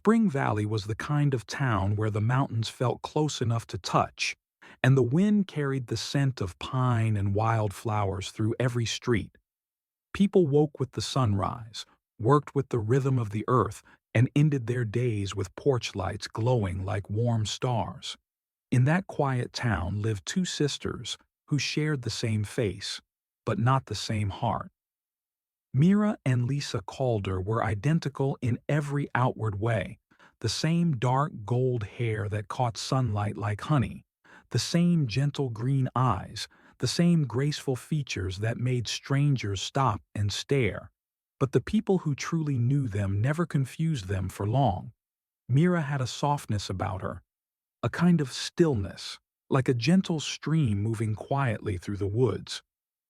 Spring Valley was the kind of town where the mountains felt close enough to touch, and the wind carried the scent of pine and wildflowers through every street. People woke with the sunrise, worked with the rhythm of the earth, and ended their days with porch lights glowing like warm stars. In that quiet town lived two sisters who shared the same face, but not the same heart. Mira and Lysa Calder were identical in every outward way, the same dark gold hair that caught sunlight like honey, the same gentle green eyes, the same graceful features that made strangers stop and stare. But the people who truly knew them never confused them for long. Mira had a softness about her, a kind of stillness, like a gentle stream moving quietly through the woods.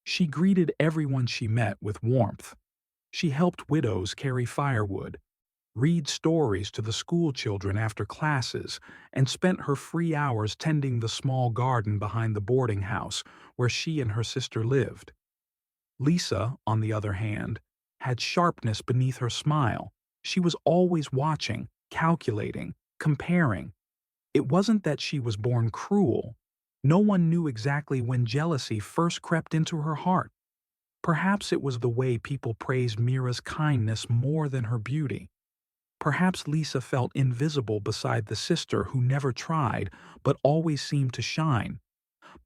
She greeted everyone she met with warmth. She helped widows carry firewood, read stories to the school children after classes, and spent her free hours tending the small garden behind the boarding house where she and her sister lived. Lysa, on the other hand, had sharpness beneath her smile. She was always watching, calculating, comparing. It wasn't that she was born cruel. No one knew exactly when jealousy first crept into her heart. Perhaps it was the way people praised Mira's kindness more than her beauty. Perhaps Lysa felt invisible beside the sister who never tried but always seemed to shine.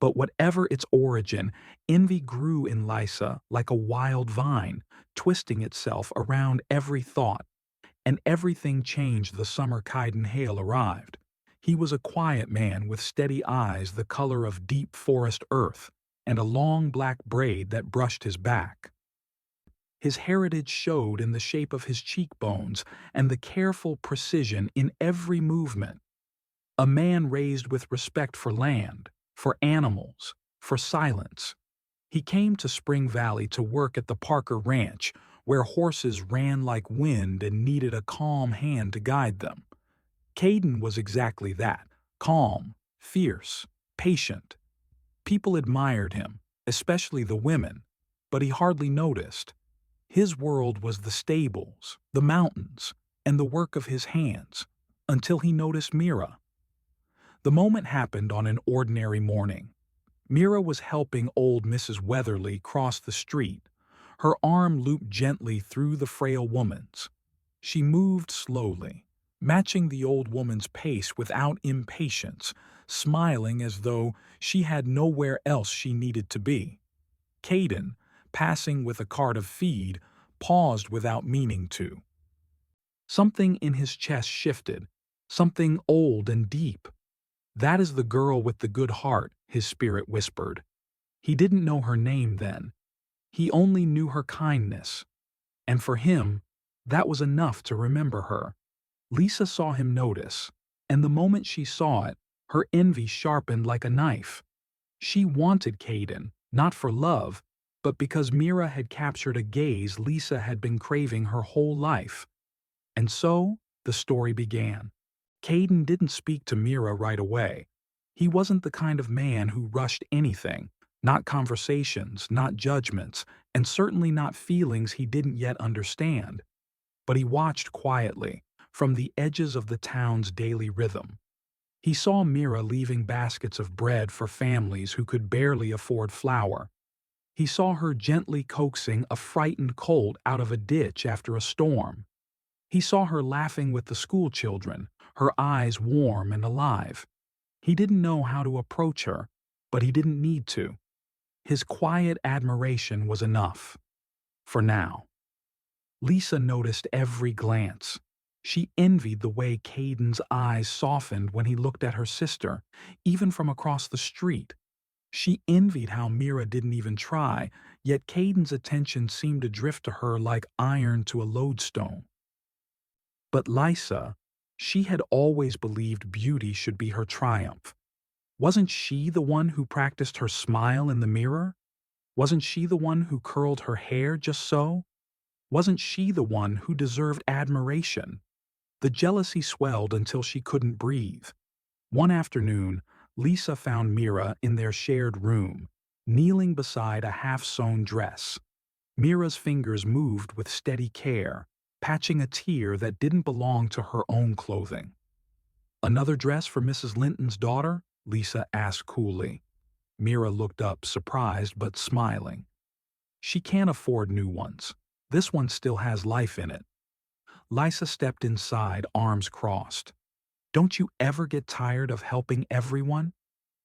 But whatever its origin, envy grew in Lysa like a wild vine, twisting itself around every thought. And everything changed the summer Kaiden Hale arrived. He was a quiet man with steady eyes the color of deep forest earth, and a long black braid that brushed his back. His heritage showed in the shape of his cheekbones and the careful precision in every movement. A man raised with respect for land, for animals, for silence. He came to Spring Valley to work at the Parker Ranch, where horses ran like wind and needed a calm hand to guide them. Kaiden was exactly that, calm, fierce, patient. People admired him, especially the women, but he hardly noticed. His world was the stables, the mountains, and the work of his hands, until he noticed Mira. The moment happened on an ordinary morning. Mira was helping old Mrs. Weatherly cross the street, her arm looped gently through the frail woman's. She moved slowly, matching the old woman's pace without impatience, smiling as though she had nowhere else she needed to be. Kaiden, passing with a cart of feed, paused without meaning to. Something in his chest shifted, something old and deep. "That is the girl with the good heart," his spirit whispered. He didn't know her name then. He only knew her kindness. And for him, that was enough to remember her. Lysa saw him notice, and the moment she saw it, her envy sharpened like a knife. She wanted Kaiden, not for love, but because Mira had captured a gaze Lysa had been craving her whole life. And so, the story began. Kaiden didn't speak to Mira right away. He wasn't the kind of man who rushed anything, not conversations, not judgments, and certainly not feelings he didn't yet understand. But he watched quietly, from the edges of the town's daily rhythm. He saw Mira leaving baskets of bread for families who could barely afford flour. He saw her gently coaxing a frightened colt out of a ditch after a storm. He saw her laughing with the school children, her eyes warm and alive. He didn't know how to approach her, but he didn't need to. His quiet admiration was enough. For now. Lysa noticed every glance. She envied the way Kaiden's eyes softened when he looked at her sister, even from across the street. She envied how Mira didn't even try, yet Kaiden's attention seemed to drift to her like iron to a lodestone. But Lysa, she had always believed beauty should be her triumph. Wasn't she the one who practiced her smile in the mirror? Wasn't she the one who curled her hair just so? Wasn't she the one who deserved admiration? The jealousy swelled until she couldn't breathe. One afternoon, Lysa found Mira in their shared room, kneeling beside a half-sewn dress. Mira's fingers moved with steady care, patching a tear that didn't belong to her own clothing. "Another dress for Mrs. Linton's daughter?" Lysa asked coolly. Mira looked up, surprised but smiling. "She can't afford new ones. This one still has life in it." Lysa stepped inside, arms crossed. "Don't you ever get tired of helping everyone?"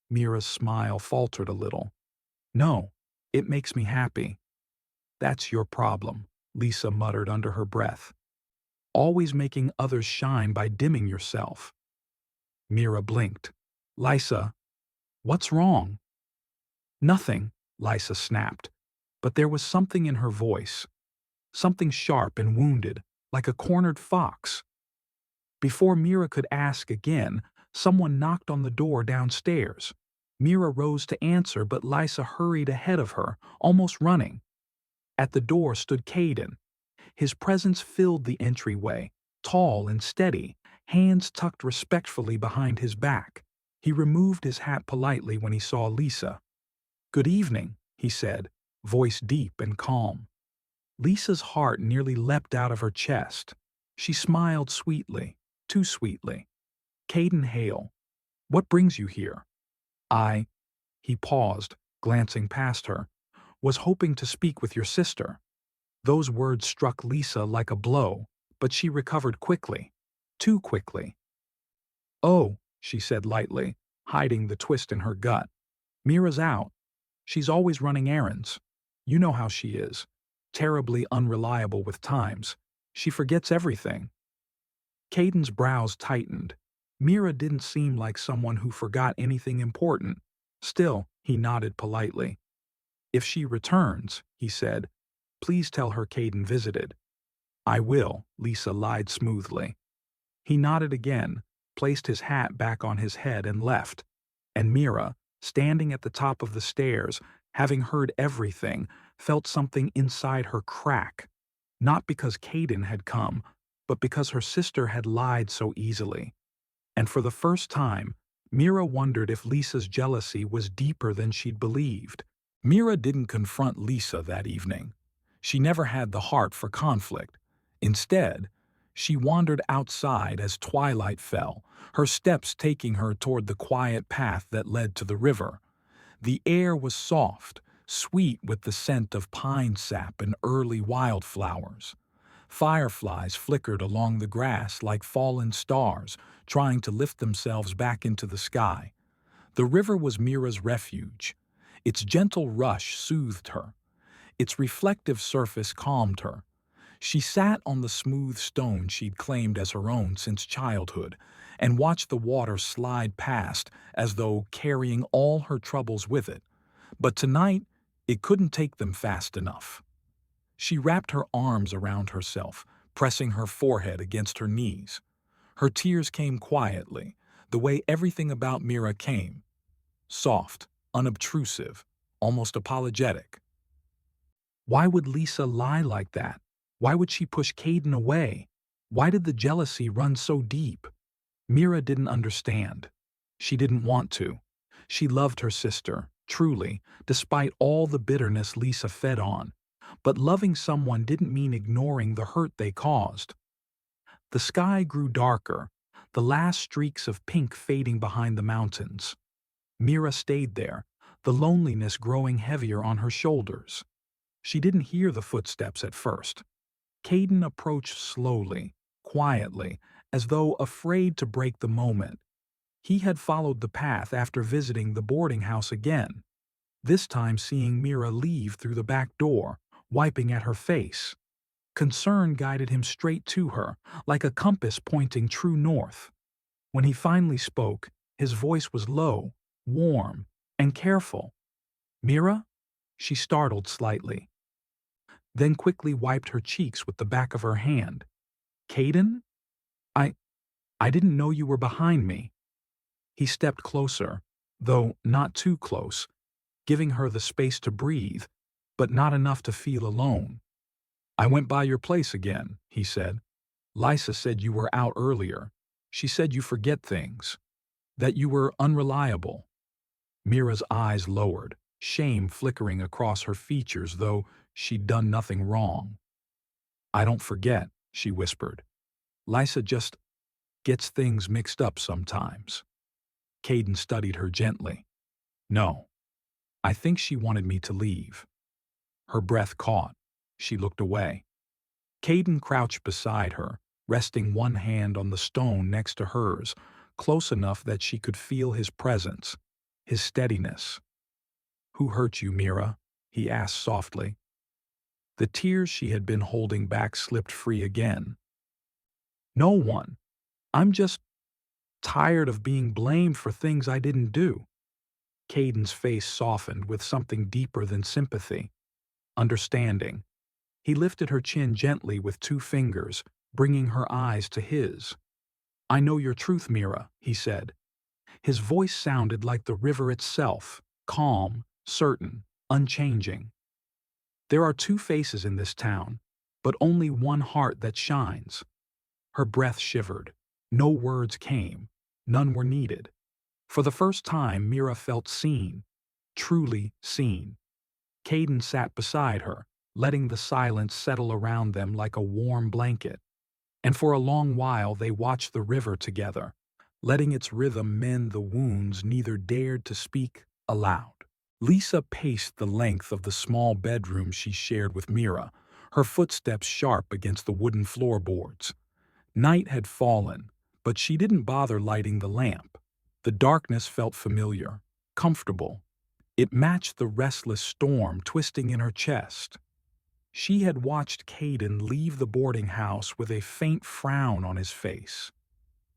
Mira's smile faltered a little. "No, it makes me happy." "That's your problem," Lysa muttered under her breath. "Always making others shine by dimming yourself." Mira blinked. "Lysa, what's wrong?" "Nothing," Lysa snapped, but there was something in her voice, something sharp and wounded, like a cornered fox. Before Mira could ask again, someone knocked on the door downstairs. Mira rose to answer, but Lysa hurried ahead of her, almost running. At the door stood Kaiden. His presence filled the entryway, tall and steady, hands tucked respectfully behind his back. He removed his hat politely when he saw Lysa. "Good evening," he said, voice deep and calm. Lisa's heart nearly leapt out of her chest. She smiled sweetly, too sweetly. "Kaiden Hale, what brings you here?" "I—" He paused, glancing past her. "Was hoping to speak with your sister." Those words struck Lysa like a blow, but she recovered quickly. Too quickly. "Oh," she said lightly, hiding the twist in her gut. "Mira's out. She's always running errands. You know how she is. Terribly unreliable with times. She forgets everything." Kaiden's brows tightened. Mira didn't seem like someone who forgot anything important. Still, he nodded politely. "If she returns," he said, "please tell her Kaiden visited." "I will," Lysa lied smoothly. He nodded again, placed his hat back on his head and left. And Mira, standing at the top of the stairs, having heard everything, felt something inside her crack. Not because Kaiden had come, but because her sister had lied so easily. And for the first time, Mira wondered if Lysa's jealousy was deeper than she'd believed. Mira didn't confront Lysa that evening. She never had the heart for conflict. Instead, she wandered outside as twilight fell, her steps taking her toward the quiet path that led to the river. The air was soft, sweet with the scent of pine sap and early wildflowers. Fireflies flickered along the grass like fallen stars, trying to lift themselves back into the sky. The river was Mira's refuge. Its gentle rush soothed her. Its reflective surface calmed her. She sat on the smooth stone she'd claimed as her own since childhood and watched the water slide past as though carrying all her troubles with it. But tonight, it couldn't take them fast enough. She wrapped her arms around herself, pressing her forehead against her knees. Her tears came quietly, the way everything about Mira came. Soft, unobtrusive, almost apologetic. Why would Lysa lie like that? Why would she push Kaiden away? Why did the jealousy run so deep? Mira didn't understand. She didn't want to. She loved her sister, truly, despite all the bitterness Lysa fed on. But loving someone didn't mean ignoring the hurt they caused. The sky grew darker, the last streaks of pink fading behind the mountains. Mira stayed there, the loneliness growing heavier on her shoulders. She didn't hear the footsteps at first. Kaiden approached slowly, quietly, as though afraid to break the moment. He had followed the path after visiting the boarding house again, this time seeing Mira leave through the back door, wiping at her face. Concern guided him straight to her, like a compass pointing true north. When he finally spoke, his voice was low, warm, and careful. "Mira?" She startled slightly, then quickly wiped her cheeks with the back of her hand. "Kaiden? I didn't know you were behind me." He stepped closer, though not too close, giving her the space to breathe, but not enough to feel alone. "I went by your place again," he said. "Lysa said you were out earlier. She said you forget things, that you were unreliable." Mira's eyes lowered, shame flickering across her features, though she'd done nothing wrong. "I don't forget," she whispered. Lysa just gets things mixed up sometimes. Kaiden studied her gently. No, I think she wanted me to leave. Her breath caught. She looked away. Kaiden crouched beside her, resting one hand on the stone next to hers, close enough that she could feel his presence, his steadiness. "Who hurt you, Mira?" he asked softly. The tears she had been holding back slipped free again. "No one. I'm just tired of being blamed for things I didn't do." Kaiden's face softened with something deeper than sympathy. Understanding. He lifted her chin gently with two fingers, bringing her eyes to his. "I know your truth, Mira," he said. His voice sounded like the river itself, calm, certain, unchanging. "There are two faces in this town, but only one heart that shines." Her breath shivered. No words came. None were needed. For the first time, Mira felt seen, truly seen. Kaiden sat beside her, letting the silence settle around them like a warm blanket. And for a long while they watched the river together, letting its rhythm mend the wounds neither dared to speak aloud. Lysa paced the length of the small bedroom she shared with Mira, her footsteps sharp against the wooden floorboards. Night had fallen, but she didn't bother lighting the lamp. The darkness felt familiar, comfortable. It matched the restless storm twisting in her chest. She had watched Kaiden leave the boarding house with a faint frown on his face.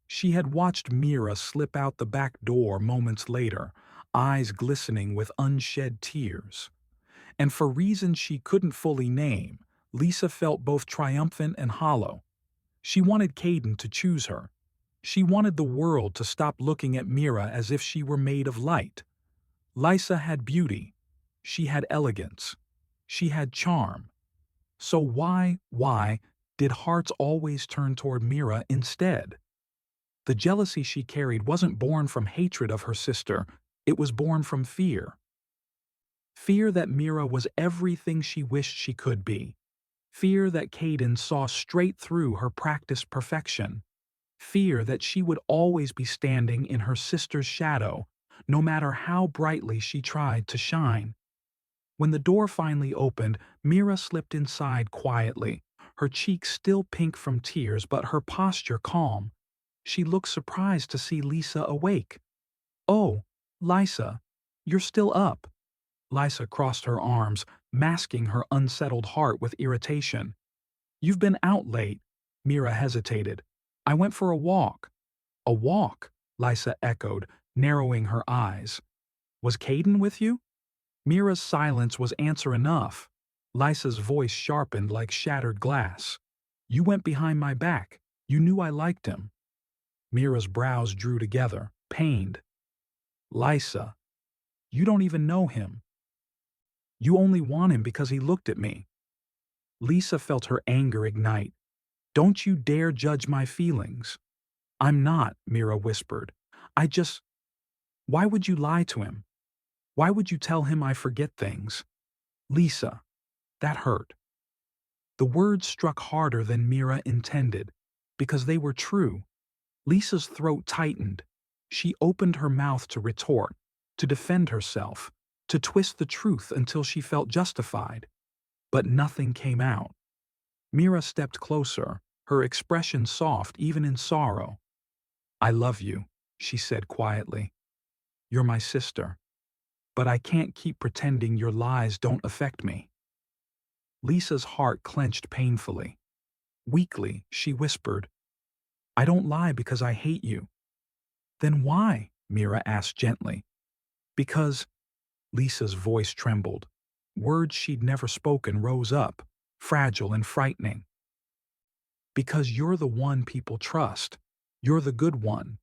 She had watched Mira slip out the back door moments later, eyes glistening with unshed tears. And for reasons she couldn't fully name, Lysa felt both triumphant and hollow. She wanted Kaiden to choose her. She wanted the world to stop looking at Mira as if she were made of light. Lysa had beauty. She had elegance. She had charm. So why did hearts always turn toward Mira instead? The jealousy she carried wasn't born from hatred of her sister, it was born from fear. Fear that Mira was everything she wished she could be. Fear that Kaiden saw straight through her practiced perfection. Fear that she would always be standing in her sister's shadow, no matter how brightly she tried to shine. When the door finally opened, Mira slipped inside quietly, her cheeks still pink from tears but her posture calm. She looked surprised to see Lysa awake. "Oh, Lysa, you're still up." Lysa crossed her arms, masking her unsettled heart with irritation. "You've been out late." Mira hesitated. "I went for a walk." "A walk?" Lysa echoed, narrowing her eyes. "Was Kaiden with you?" Mira's silence was answer enough. Lysa's voice sharpened like shattered glass. "You went behind my back. You knew I liked him." Mira's brows drew together, pained. "Lysa, you don't even know him. You only want him because he looked at me." Lysa felt her anger ignite. "Don't you dare judge my feelings." "I'm not," Mira whispered. Why would you lie to him? Why would you tell him I forget things?" "Lysa, that hurt." The words struck harder than Mira intended, because they were true. Lysa's throat tightened. She opened her mouth to retort, to defend herself, to twist the truth until she felt justified. But nothing came out. Mira stepped closer, her expression soft even in sorrow. "I love you," she said quietly. "You're my sister. But I can't keep pretending your lies don't affect me." Lysa's heart clenched painfully. Weakly, she whispered, "I don't lie because I hate you." "Then why?" Mira asked gently. "Because—" Lysa's voice trembled. Words she'd never spoken rose up, fragile and frightening. "Because you're the one people trust. You're the good one.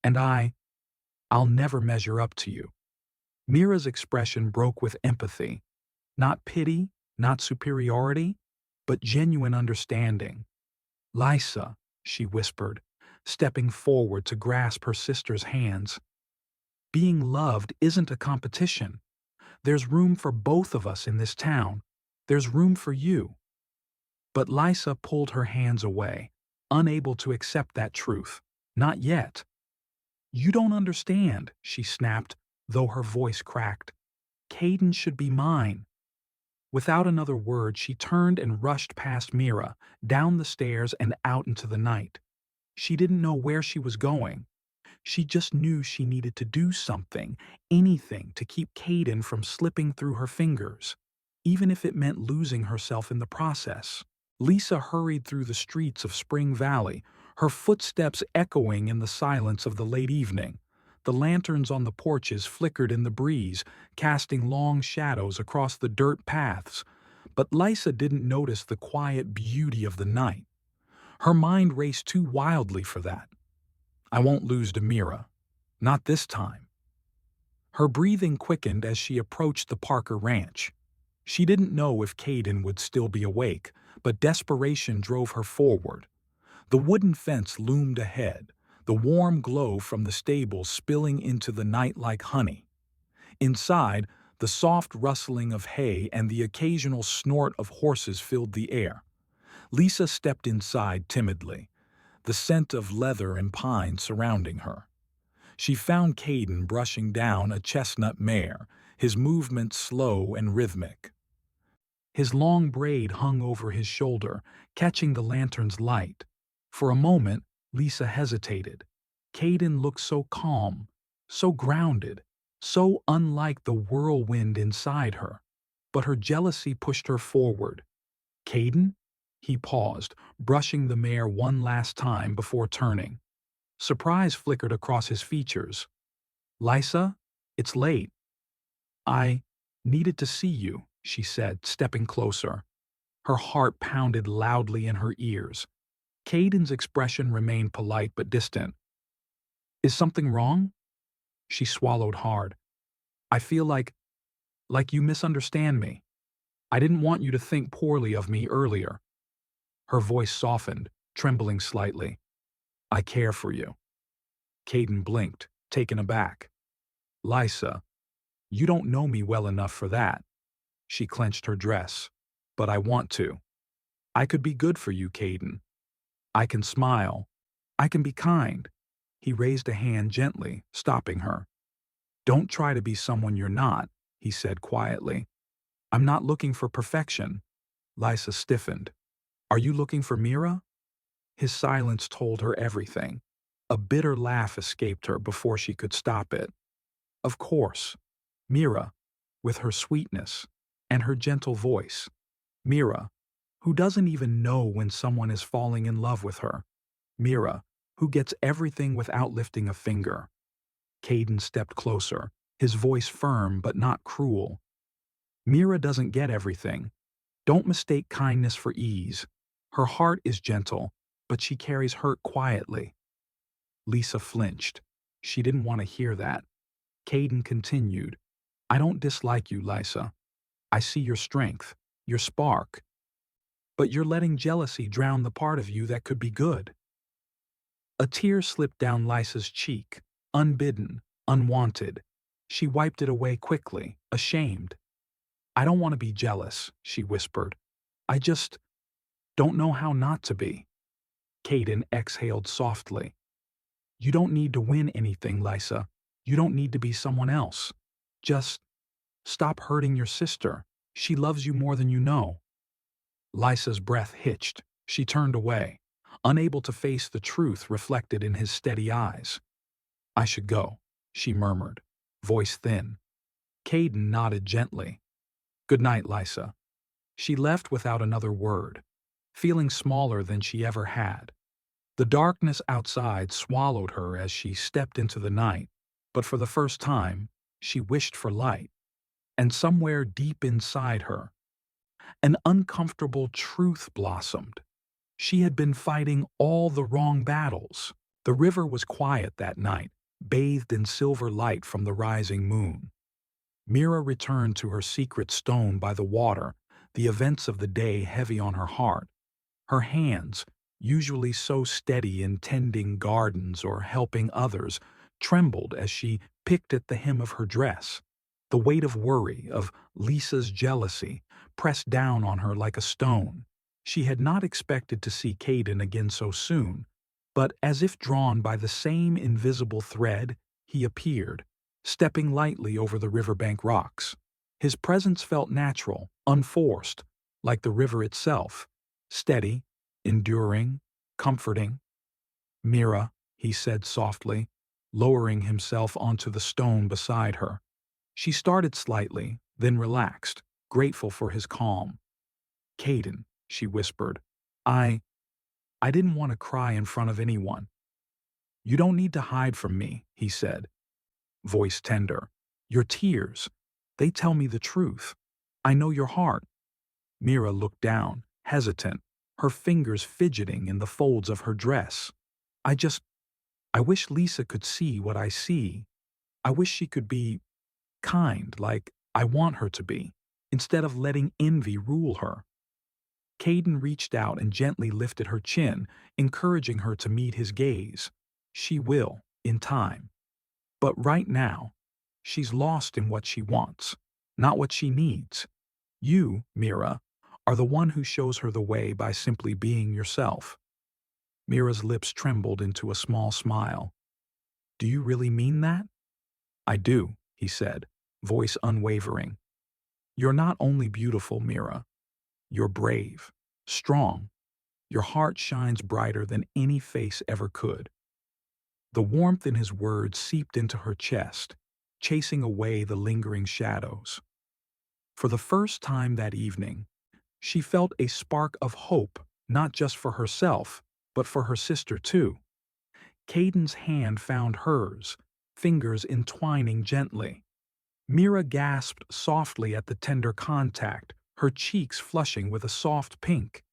And I'll never measure up to you." Mira's expression broke with empathy. Not pity, not superiority, but genuine understanding. "Lysa," she whispered, stepping forward to grasp her sister's hands. "Being loved isn't a competition. There's room for both of us in this town. There's room for you." But Lysa pulled her hands away, unable to accept that truth. Not yet. You don't understand, she snapped, though her voice cracked. Kaiden should be mine. Without another word, she turned and rushed past Mira, down the stairs and out into the night. She didn't know where she was going. She just knew she needed to do something, anything to keep Kaiden from slipping through her fingers, even if it meant losing herself in the process. Lysa hurried through the streets of Spring Valley, her footsteps echoing in the silence of the late evening. The lanterns on the porches flickered in the breeze, casting long shadows across the dirt paths. But Lysa didn't notice the quiet beauty of the night. Her mind raced too wildly for that. I won't lose to Mira. Not this time. Her breathing quickened as she approached the Parker Ranch. She didn't know if Kaiden would still be awake, but desperation drove her forward. The wooden fence loomed ahead, the warm glow from the stables spilling into the night like honey. Inside, the soft rustling of hay and the occasional snort of horses filled the air. Lysa stepped inside timidly, the scent of leather and pine surrounding her. She found Kaiden brushing down a chestnut mare, his movements slow and rhythmic. His long braid hung over his shoulder, catching the lantern's light. For a moment, Lysa hesitated. Kaiden looked so calm, so grounded, so unlike the whirlwind inside her. But her jealousy pushed her forward. Kaiden? He paused, brushing the mare one last time before turning. Surprise flickered across his features. Lysa, it's late. I needed to see you, she said, stepping closer. Her heart pounded loudly in her ears. Kaiden's expression remained polite but distant. Is something wrong? She swallowed hard. I feel like you misunderstand me. I didn't want you to think poorly of me earlier. Her voice softened, trembling slightly. I care for you. Kaiden blinked, taken aback. Lysa, you don't know me well enough for that. She clenched her dress. But I want to. I could be good for you, Kaiden. I can smile. I can be kind. He raised a hand gently, stopping her. Don't try to be someone you're not, he said quietly. I'm not looking for perfection. Lysa stiffened. Are you looking for Mira? His silence told her everything. A bitter laugh escaped her before she could stop it. Of course. Mira, with her sweetness and her gentle voice. Mira, who doesn't even know when someone is falling in love with her. Mira, who gets everything without lifting a finger. Kaiden stepped closer, his voice firm but not cruel. Mira doesn't get everything. Don't mistake kindness for ease. Her heart is gentle, but she carries hurt quietly. Lysa flinched. She didn't want to hear that. Kaiden continued. I don't dislike you, Lysa. I see your strength, your spark. But you're letting jealousy drown the part of you that could be good. A tear slipped down Lysa's cheek, unbidden, unwanted. She wiped it away quickly, ashamed. I don't want to be jealous, she whispered. I just don't know how not to be. Kaiden exhaled softly. You don't need to win anything, Lysa. You don't need to be someone else. Just stop hurting your sister. She loves you more than you know. Lysa's breath hitched. She turned away, unable to face the truth reflected in his steady eyes. I should go, she murmured, voice thin. Kaiden nodded gently. Good night, Lysa. She left without another word, feeling smaller than she ever had. The darkness outside swallowed her as she stepped into the night, but for the first time, she wished for light. And somewhere deep inside her, an uncomfortable truth blossomed. She had been fighting all the wrong battles. The river was quiet that night, bathed in silver light from the rising moon. Mira returned to her secret stone by the water, the events of the day heavy on her heart. Her hands, usually so steady in tending gardens or helping others, trembled as she picked at the hem of her dress. The weight of worry, of Lysa's jealousy, pressed down on her like a stone. She had not expected to see Kaiden again so soon, but as if drawn by the same invisible thread, he appeared, stepping lightly over the riverbank rocks. His presence felt natural, unforced, like the river itself, steady, enduring, comforting. "Mira," he said softly, lowering himself onto the stone beside her. She started slightly, then relaxed, grateful for his calm. "Kaiden," she whispered, I I didn't want to cry in front of anyone." "You don't need to hide from me," he said, voice tender. "Your tears, they tell me the truth. I know your heart." Mira looked down, hesitant, her fingers fidgeting in the folds of her dress. I just, I wish Lysa could see what I see. I wish she could be kind like I want her to be, instead of letting envy rule her." Kaiden reached out and gently lifted her chin, encouraging her to meet his gaze. "She will, in time. But right now, she's lost in what she wants, not what she needs. You, Mira, are the one who shows her the way by simply being yourself." Mira's lips trembled into a small smile. "Do you really mean that?" "I do," he said, voice unwavering. "You're not only beautiful, Mira. You're brave, strong. Your heart shines brighter than any face ever could." The warmth in his words seeped into her chest, chasing away the lingering shadows. For the first time that evening, she felt a spark of hope, not just for herself, but for her sister too. Caiden's hand found hers, fingers entwining gently. Mira gasped softly at the tender contact, her cheeks flushing with a soft pink.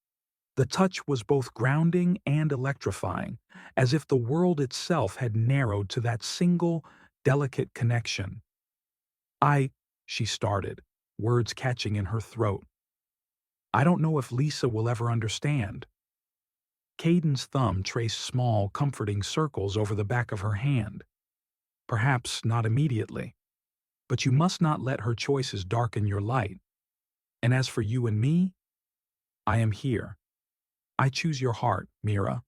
The touch was both grounding and electrifying, as if the world itself had narrowed to that single, delicate connection. "I," she started, words catching in her throat. "I don't know if Lysa will ever understand." Caiden's thumb traced small, comforting circles over the back of her hand. "Perhaps not immediately. But you must not let her choices darken your light. And as for you and me, I am here. I choose your heart, Mira.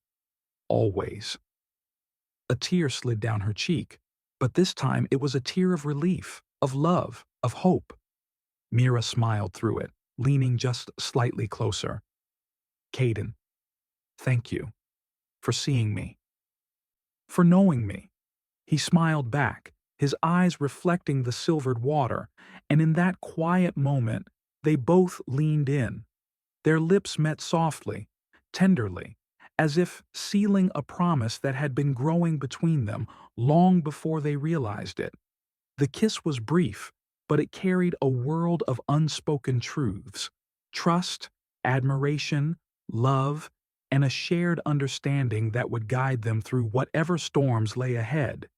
Always." A tear slid down her cheek, but this time it was a tear of relief, of love, of hope. Mira smiled through it, leaning just slightly closer. "Kaiden, thank you for seeing me, for knowing me." He smiled back, his eyes reflecting the silvered water, and in that quiet moment, they both leaned in. Their lips met softly, tenderly, as if sealing a promise that had been growing between them long before they realized it. The kiss was brief, but it carried a world of unspoken truths: trust, admiration, love, and a shared understanding that would guide them through whatever storms lay ahead.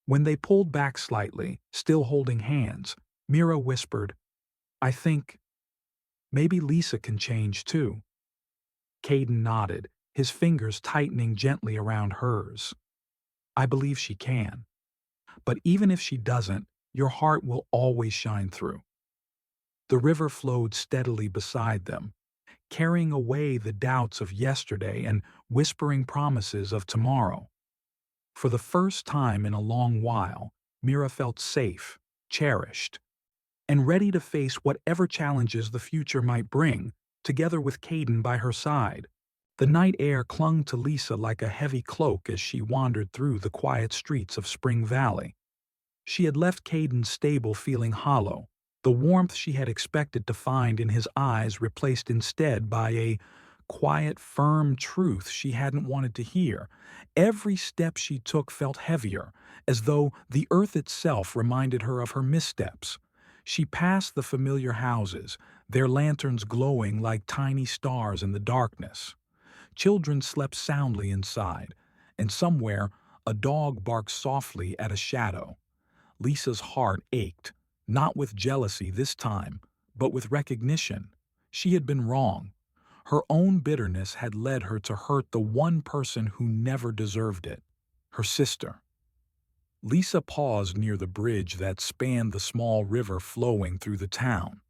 When they pulled back slightly, still holding hands, Mira whispered, "I think maybe Lysa can change too." Kaiden nodded, his fingers tightening gently around hers. "I believe she can. But even if she doesn't, your heart will always shine through." The river flowed steadily beside them, carrying away the doubts of yesterday and whispering promises of tomorrow. For the first time in a long while, Mira felt safe, cherished, and ready to face whatever challenges the future might bring, together with Kaiden by her side. The night air clung to Lysa like a heavy cloak as she wandered through the quiet streets of Spring Valley. She had left Caiden's stable feeling hollow, the warmth she had expected to find in his eyes replaced instead by a quiet, firm truth she hadn't wanted to hear. Every step she took felt heavier, as though the earth itself reminded her of her missteps. She passed the familiar houses, their lanterns glowing like tiny stars in the darkness. Children slept soundly inside, and somewhere a dog barked softly at a shadow. Lysa's heart ached, not with jealousy this time, but with recognition. She had been wrong. Her own bitterness had led her to hurt the one person who never deserved it, her sister. Lysa paused near the bridge that spanned the small river flowing through the town.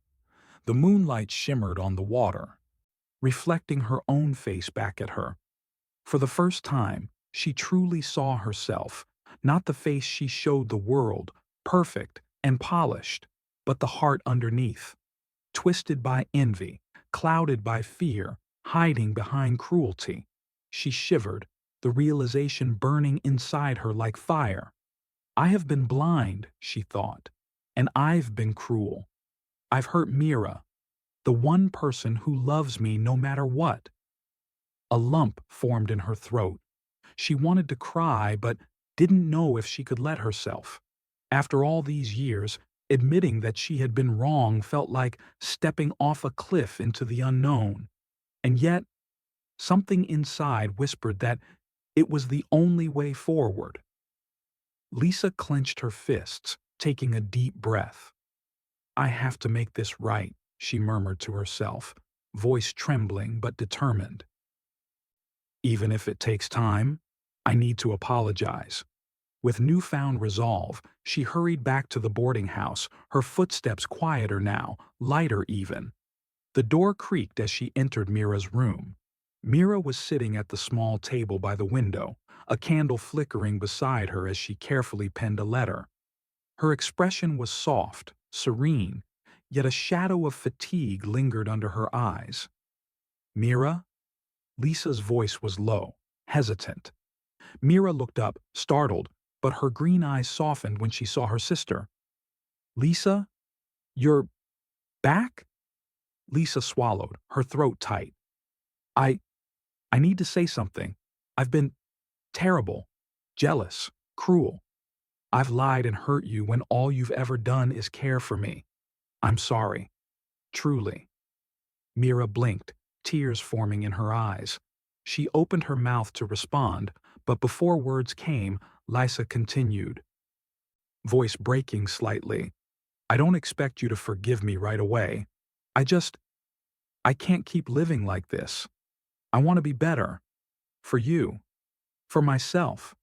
The moonlight shimmered on the water, reflecting her own face back at her. For the first time, she truly saw herself, not the face she showed the world, perfect and polished, but the heart underneath, twisted by envy, clouded by fear, hiding behind cruelty. She shivered, the realization burning inside her like fire. I have been blind, she thought, and I've been cruel. I've hurt Mira, the one person who loves me no matter what. A lump formed in her throat. She wanted to cry, but didn't know if she could let herself. After all these years, admitting that she had been wrong felt like stepping off a cliff into the unknown. And yet, something inside whispered that it was the only way forward. Lysa clenched her fists, taking a deep breath. I have to make this right, she murmured to herself, voice trembling but determined. Even if it takes time, I need to apologize. With newfound resolve, she hurried back to the boarding house, her footsteps quieter now, lighter even. The door creaked as she entered Mira's room. Mira was sitting at the small table by the window, a candle flickering beside her as she carefully penned a letter. Her expression was soft, serene, yet a shadow of fatigue lingered under her eyes. Mira? Lisa's voice was low, hesitant. Mira looked up, startled, but her green eyes softened when she saw her sister. Lysa? You're back? Lysa swallowed, her throat tight. I need to say something. I've been terrible, jealous, cruel. I've lied and hurt you when all you've ever done is care for me. I'm sorry. Truly. Mira blinked, tears forming in her eyes. She opened her mouth to respond, but before words came, Lysa continued, voice breaking slightly. I don't expect you to forgive me right away. I can't keep living like this. I want to be better. For you. For myself.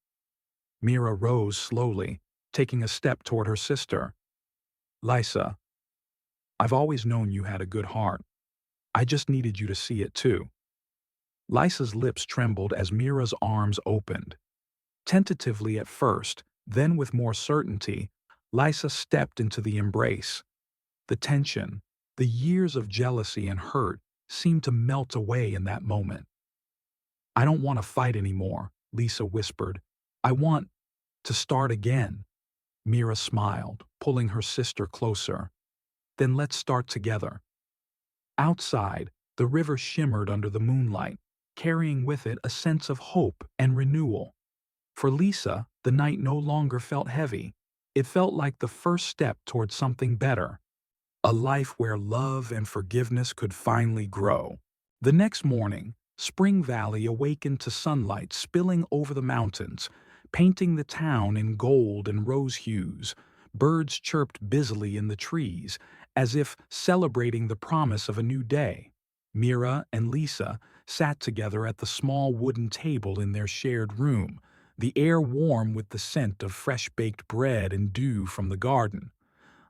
Mira rose slowly, taking a step toward her sister. Lysa, I've always known you had a good heart. I just needed you to see it too. Lysa's lips trembled as Mira's arms opened. Tentatively at first, then with more certainty, Lysa stepped into the embrace. The tension, the years of jealousy and hurt seemed to melt away in that moment. I don't want to fight anymore, Lysa whispered. I want to start again. Mira smiled, pulling her sister closer. Then let's start together. Outside, the river shimmered under the moonlight, carrying with it a sense of hope and renewal. For Lysa, the night no longer felt heavy. It felt like the first step toward something better. A life where love and forgiveness could finally grow. The next morning, Spring Valley awakened to sunlight spilling over the mountains, painting the town in gold and rose hues. Birds chirped busily in the trees, as if celebrating the promise of a new day. Mira and Lysa sat together at the small wooden table in their shared room, the air warm with the scent of fresh-baked bread and dew from the garden.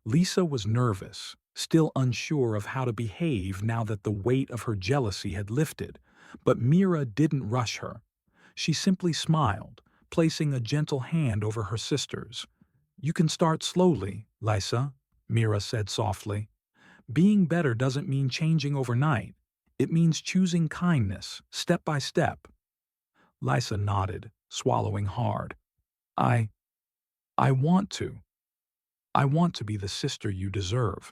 Lysa was nervous, still unsure of how to behave now that the weight of her jealousy had lifted, but Mira didn't rush her. She simply smiled, placing a gentle hand over her sister's. You can start slowly, Lysa, Mira said softly. Being better doesn't mean changing overnight. It means choosing kindness, step by step. Lysa nodded, swallowing hard. I want to. I want to be the sister you deserve.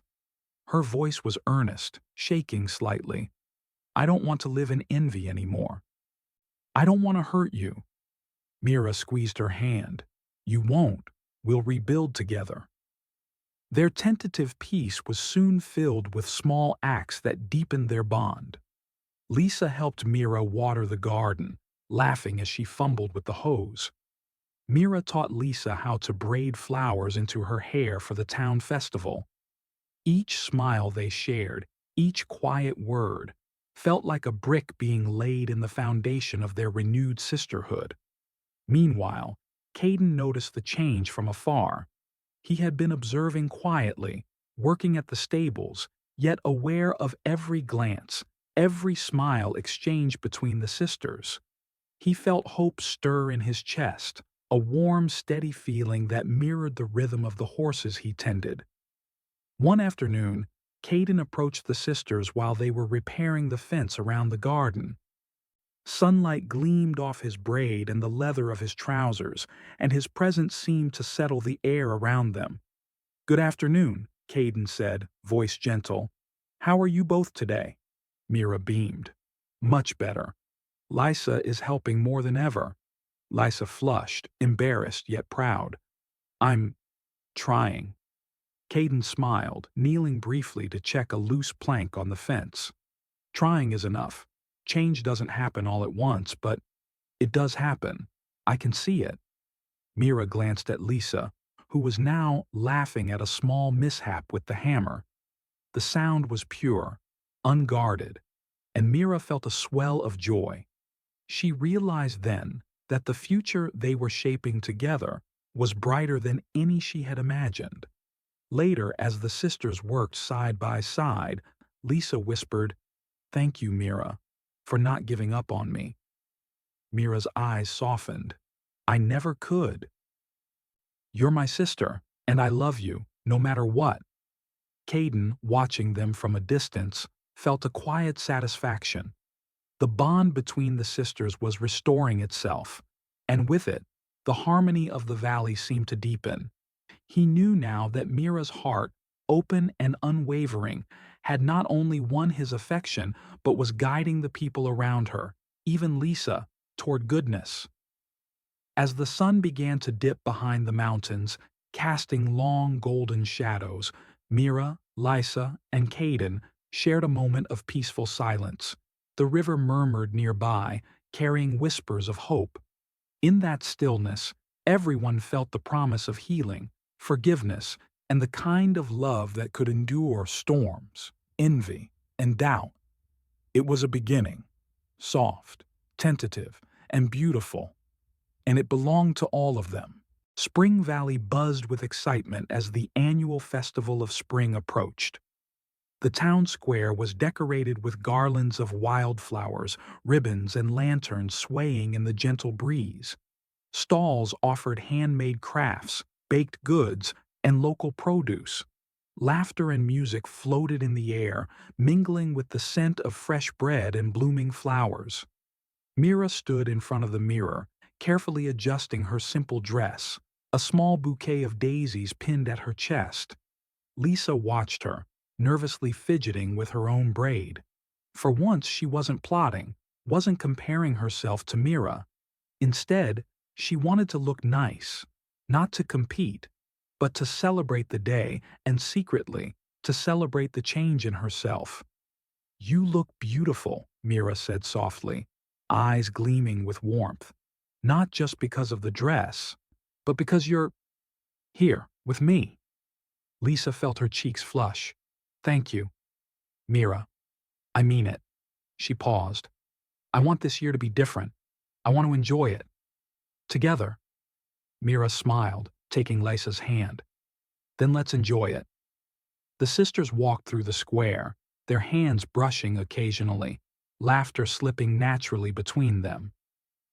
Her voice was earnest, shaking slightly. I don't want to live in envy anymore. I don't want to hurt you. Mira squeezed her hand. You won't. We'll rebuild together. Their tentative peace was soon filled with small acts that deepened their bond. Lysa helped Mira water the garden, laughing as she fumbled with the hose. Mira taught Lysa how to braid flowers into her hair for the town festival. Each smile they shared, each quiet word, felt like a brick being laid in the foundation of their renewed sisterhood. Meanwhile, Kaiden noticed the change from afar. He had been observing quietly, working at the stables, yet aware of every glance, every smile exchanged between the sisters. He felt hope stir in his chest, a warm, steady feeling that mirrored the rhythm of the horses he tended. One afternoon, Kaiden approached the sisters while they were repairing the fence around the garden. Sunlight gleamed off his braid and the leather of his trousers, and his presence seemed to settle the air around them. "Good afternoon," Kaiden said, voice gentle. "How are you both today?" Mira beamed. "Much better. Lysa is helping more than ever." Lysa flushed, embarrassed yet proud. "I'm trying." Kaiden smiled, kneeling briefly to check a loose plank on the fence. "Trying is enough. Change doesn't happen all at once, but it does happen. I can see it." Mira glanced at Lysa, who was now laughing at a small mishap with the hammer. The sound was pure, unguarded, and Mira felt a swell of joy. She realized then that the future they were shaping together was brighter than any she had imagined. Later, as the sisters worked side by side, Lysa whispered, "Thank you, Mira, for not giving up on me." Mira's eyes softened. "I never could. You're my sister, and I love you, no matter what." Kaiden, watching them from a distance, felt a quiet satisfaction. The bond between the sisters was restoring itself, and with it, the harmony of the valley seemed to deepen. He knew now that Mira's heart, open and unwavering, had not only won his affection but was guiding the people around her, even Lysa, toward goodness. As the sun began to dip behind the mountains, casting long golden shadows, Mira, Lysa, and Kaiden shared a moment of peaceful silence. The river murmured nearby, carrying whispers of hope. In that stillness, everyone felt the promise of healing, forgiveness, and the kind of love that could endure storms, envy, and doubt. It was a beginning, soft, tentative, and beautiful, and it belonged to all of them. Spring Valley buzzed with excitement as the annual Festival of Spring approached. The town square was decorated with garlands of wildflowers, ribbons, and lanterns swaying in the gentle breeze. Stalls offered handmade crafts, baked goods, and local produce. Laughter and music floated in the air, mingling with the scent of fresh bread and blooming flowers. Mira stood in front of the mirror, carefully adjusting her simple dress, a small bouquet of daisies pinned at her chest. Lysa watched her, nervously fidgeting with her own braid. For once she wasn't plotting, wasn't comparing herself to Mira. Instead, she wanted to look nice, not to compete, but to celebrate the day and secretly to celebrate the change in herself. "You look beautiful," Mira said softly, eyes gleaming with warmth. "Not just because of the dress, but because you're here with me." Lysa felt her cheeks flush. "Thank you, Mira. I mean it." She paused. "I want this year to be different. I want to enjoy it. Together." Mira smiled, taking Lysa's hand. "Then let's enjoy it." The sisters walked through the square, their hands brushing occasionally, laughter slipping naturally between them.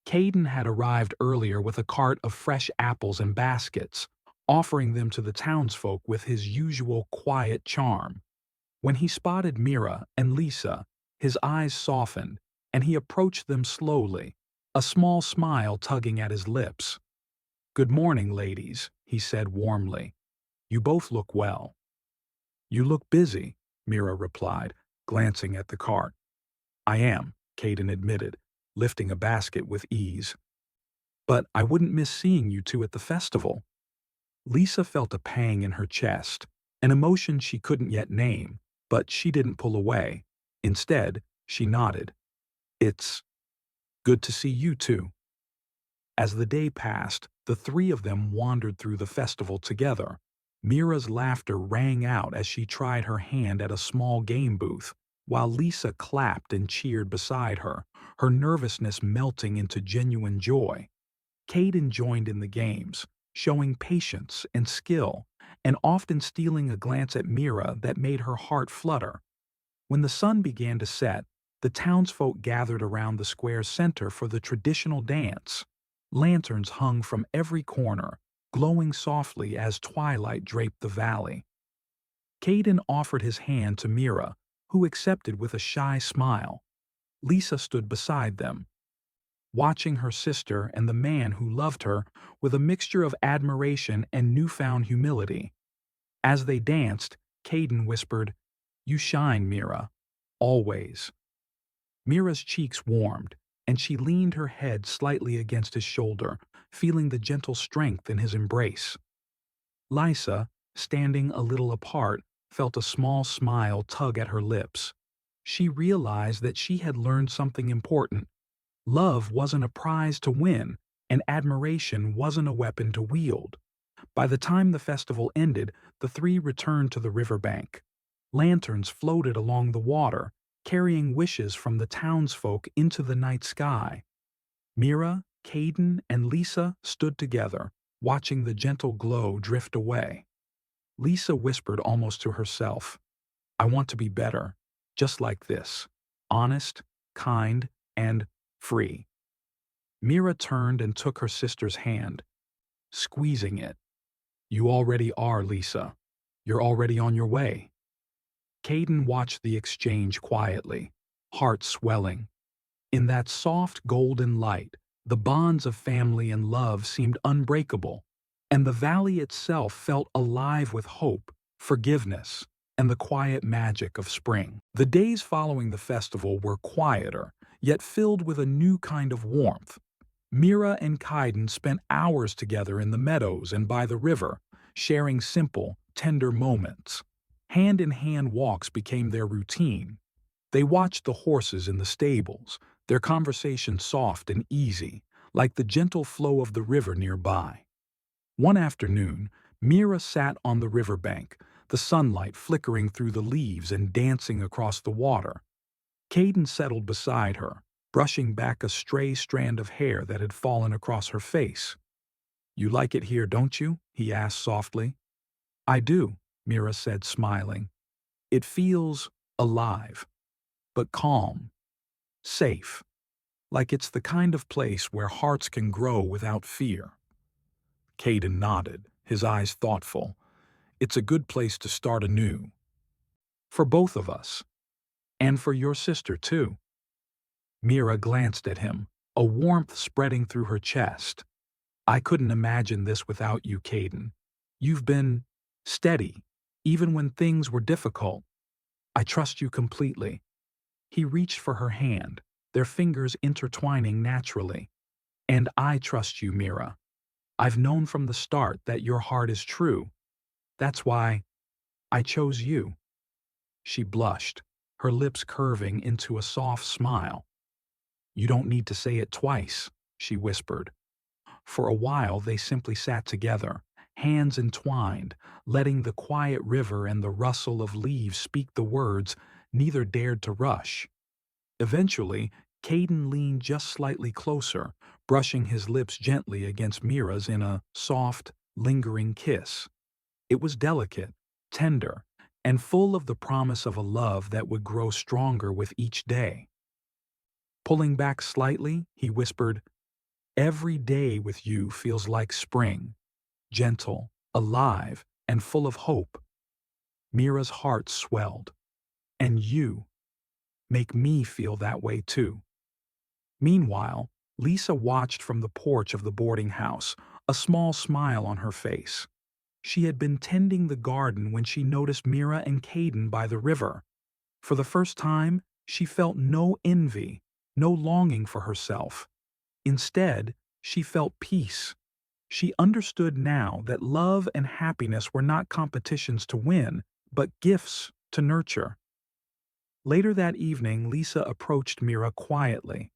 Kaiden had arrived earlier with a cart of fresh apples and baskets, offering them to the townsfolk with his usual quiet charm. When he spotted Mira and Lysa, his eyes softened, and he approached them slowly, a small smile tugging at his lips. "Good morning, ladies," he said warmly. "You both look well." "You look busy," Mira replied, glancing at the cart. "I am," Kaiden admitted, lifting a basket with ease. "But I wouldn't miss seeing you two at the festival." Lysa felt a pang in her chest, an emotion she couldn't yet name, but she didn't pull away. Instead, she nodded. "It's good to see you too." As the day passed, the three of them wandered through the festival together. Mira's laughter rang out as she tried her hand at a small game booth, while Lysa clapped and cheered beside her, her nervousness melting into genuine joy. Kaiden joined in the games, showing patience and skill, and often stealing a glance at Mira that made her heart flutter. When the sun began to set, The townsfolk gathered around the square's center for the traditional dance. Lanterns hung from every corner, glowing softly as twilight draped the valley. Kaiden offered his hand to Mira, who accepted with a shy smile. Lysa stood beside them, watching her sister and the man who loved her with a mixture of admiration and newfound humility. As they danced, Kaiden whispered, "You shine, Mira. Always." Mira's cheeks warmed, and she leaned her head slightly against his shoulder, feeling the gentle strength in his embrace. Lysa, standing a little apart, felt a small smile tug at her lips. She realized that she had learned something important. Love wasn't a prize to win, and admiration wasn't a weapon to wield. By the time the festival ended, the three returned to the riverbank. Lanterns floated along the water, carrying wishes from the townsfolk into the night sky. Mira, Kaiden, and Lysa stood together, watching the gentle glow drift away. Lysa whispered almost to herself, "I want to be better, just like this, honest, kind, and free." Mira turned and took her sister's hand, squeezing it. "You already are, Lysa. You're already on your way." Kaiden watched the exchange quietly, heart swelling. In that soft golden light, the bonds of family and love seemed unbreakable, and the valley itself felt alive with hope, forgiveness, and the quiet magic of spring. The days following the festival were quieter, yet filled with a new kind of warmth. Mira and Kaiden spent hours together in the meadows and by the river, sharing simple, tender moments. Hand-in-hand walks became their routine. They watched the horses in the stables, their conversation soft and easy, like the gentle flow of the river nearby. One afternoon, Mira sat on the riverbank, the sunlight flickering through the leaves and dancing across the water. Kaiden settled beside her, brushing back a stray strand of hair that had fallen across her face. "You like it here, don't you?" he asked softly. "I do," Mira said, smiling. "It feels alive, but calm, safe, like it's the kind of place where hearts can grow without fear." Kaiden nodded, his eyes thoughtful. "It's a good place to start anew. For both of us. And for your sister, too." Mira glanced at him, a warmth spreading through her chest. "I couldn't imagine this without you, Kaiden. You've been steady, even when things were difficult. I trust you completely." He reached for her hand, their fingers intertwining naturally. "And I trust you, Mira. I've known from the start that your heart is true. That's why I chose you." She blushed, her lips curving into a soft smile. "You don't need to say it twice," she whispered. For a while they simply sat together, hands entwined, letting the quiet river and the rustle of leaves speak the words neither dared to rush. Eventually, Kaiden leaned just slightly closer, brushing his lips gently against Mira's in a soft, lingering kiss. It was delicate, tender, and full of the promise of a love that would grow stronger with each day. Pulling back slightly, he whispered, "Every day with you feels like spring, gentle, alive, and full of hope." Mira's heart swelled. "And you make me feel that way too." Meanwhile, Lysa watched from the porch of the boarding house, a small smile on her face. She had been tending the garden when she noticed Mira and Kaiden by the river. For the first time, she felt no envy, no longing for herself. Instead, she felt peace. She understood now that love and happiness were not competitions to win, but gifts to nurture. Later that evening, Lysa approached Mira quietly.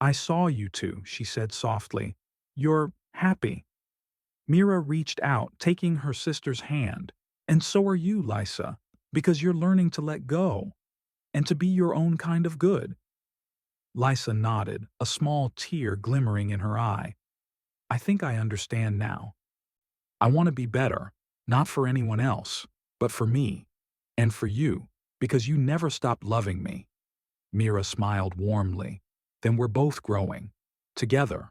"I saw you two," she said softly. "You're happy." Mira reached out, taking her sister's hand. "And so are you, Lysa, because you're learning to let go and to be your own kind of good." Lysa nodded, a small tear glimmering in her eye. "I think I understand now. I want to be better, not for anyone else, but for me, and for you, because you never stopped loving me." Mira smiled warmly. Then we're both growing. Together.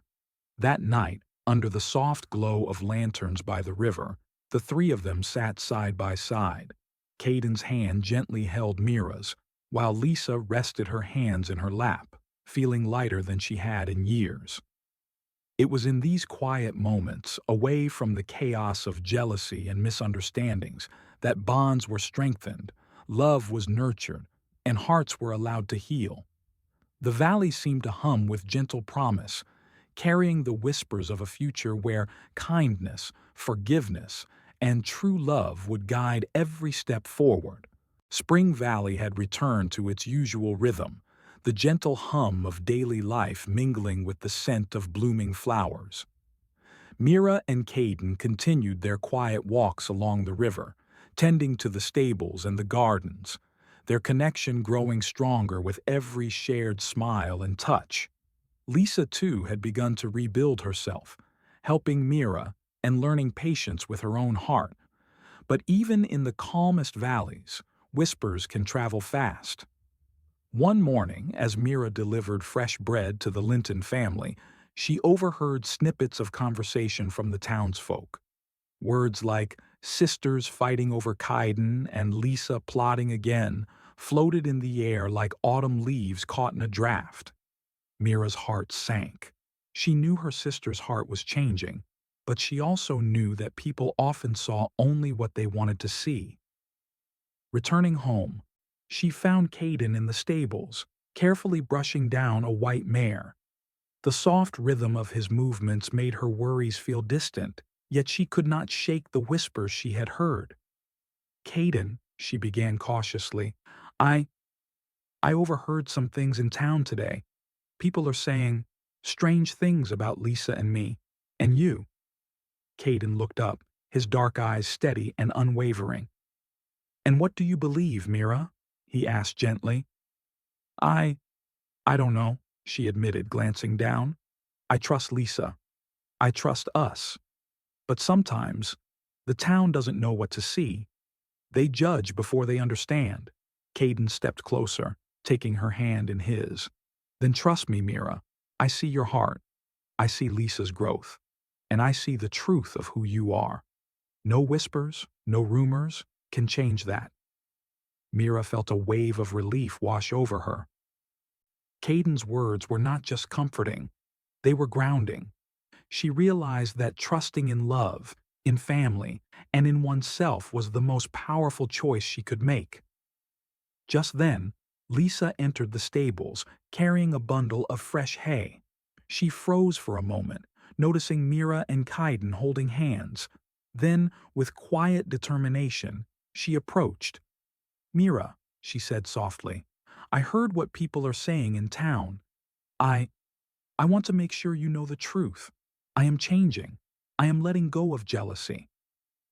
That night, under the soft glow of lanterns by the river, the three of them sat side by side. Kaiden's hand gently held Mira's, while Lysa rested her hands in her lap, feeling lighter than she had in years. It was in these quiet moments, away from the chaos of jealousy and misunderstandings, that bonds were strengthened, love was nurtured, and hearts were allowed to heal. The valley seemed to hum with gentle promise, carrying the whispers of a future where kindness, forgiveness, and true love would guide every step forward. Spring Valley had returned to its usual rhythm, the gentle hum of daily life mingling with the scent of blooming flowers. Mira and Kaiden continued their quiet walks along the river, tending to the stables and the gardens, their connection growing stronger with every shared smile and touch. Lysa, too, had begun to rebuild herself, helping Mira and learning patience with her own heart. But even in the calmest valleys, whispers can travel fast. One morning, as Mira delivered fresh bread to the Linton family, she overheard snippets of conversation from the townsfolk. Words like sisters fighting over Kaiden and Lysa plotting again floated in the air like autumn leaves caught in a draft. Mira's heart sank. She knew her sister's heart was changing, but she also knew that people often saw only what they wanted to see. Returning home, she found Kaiden in the stables, carefully brushing down a white mare. The soft rhythm of his movements made her worries feel distant, yet she could not shake the whispers she had heard. "Kaiden," she began cautiously, I I overheard some things in town today. People are saying strange things about Lysa and me, and you." Kaiden looked up, his dark eyes steady and unwavering. "And what do you believe, Mira?" he asked gently. I I don't know," she admitted, glancing down. "I trust Lysa. I trust us. But sometimes, the town doesn't know what to see. They judge before they understand." Kaiden stepped closer, taking her hand in his. "Then trust me, Mira. I see your heart. I see Lysa's growth. And I see the truth of who you are. No whispers, no rumors can change that." Mira felt a wave of relief wash over her. Kaiden's words were not just comforting, they were grounding. She realized that trusting in love, in family, and in oneself was the most powerful choice she could make. Just then, Lysa entered the stables, carrying a bundle of fresh hay. She froze for a moment, noticing Mira and Kaiden holding hands. Then, with quiet determination, she approached. "Mira," she said softly, "I heard what people are saying in town. I I want to make sure you know the truth. I am changing. I am letting go of jealousy.